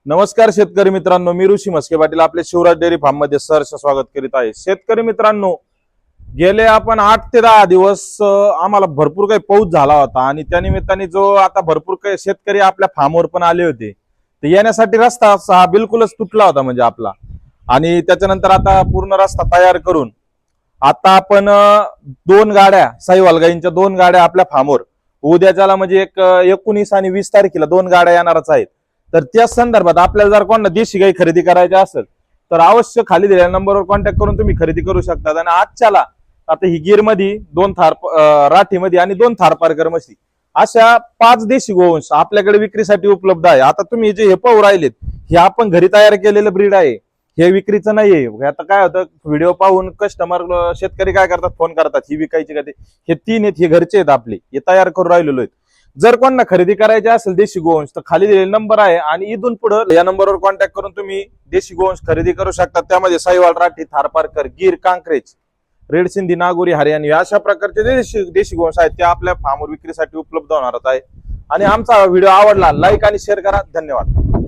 नमस्कार शेतकरी मित्रांनो, मी ऋषी मस्के पाटील आपले शिवराज डेअरी फार्म मध्ये सहर्ष स्वागत करीत आहे। शेतकरी मित्रांनो, गेले आपण 8 ते 10 दिवस आम्हाला भरपूर काही पाऊस झाला होता आणि त्या निमित्ताने जो आता भरपूर काही शेतकरी आपल्या फार्मवर पण आले होते, तर येण्यासाठी रस्ता हा बिलकुलच तुटला होता म्हणजे आपला। आणि त्याच्यानंतर आता पूर्ण रस्ता तयार करून आता आपण 2 गाड्या साईवाल गाईंच्या 2 गाड्या आपल्या फार्मवर उद्याच्याला म्हणजे 19 आणि 20 तारखेला 2 गाड्या येणारच आहेत। तर त्या संदर्भात आपल्याला जर कोणाला देशी गाई खरेदी करायची असेल तर अवश्य खाली दिलेल्या नंबरवर कॉन्टॅक्ट करून तुम्ही खरेदी करू शकता। आणि आजच्याला आता ही गिर मध्ये 2 थार राठीमध्ये आणि 2 थारपारकर म्हशी अशा 5 देशी गोवंश आपल्याकडे विक्रीसाठी उपलब्ध आहे। आता तुम्ही जे हे पाहू राहिलेत हे आपण घरी तयार केलेलं ब्रीड आहे, हे विक्रीचं नाहीये। आता काय होतं, व्हिडिओ पाहून कस्टमर शेतकरी काय करतात, फोन करतात ही विकायची का ते। हे 3 आहेत, हे घरचे आहेत आपले, हे तयार करून राहिलेलो आहेत। जर कोणाला खरेदी करायची असेल देशी गोवंश तर खाली दिलेला नंबर आहे आणि इथून पुढे या नंबरवर कॉन्टॅक्ट करून तुम्ही देशी गोवंश खरेदी करू शकता। त्यामध्ये साईवाल, राठी, थारपारकर, गिर, कांक्रेज, रेड सिंधी, नागोरी, हरियाणी अशा प्रकारचे देशी गोवंश आहेत ते आपल्या फार्मवर विक्रीसाठी उपलब्ध होणार आहे। आणि आमचा व्हिडिओ आवडला लाईक आणि शेअर करा। धन्यवाद।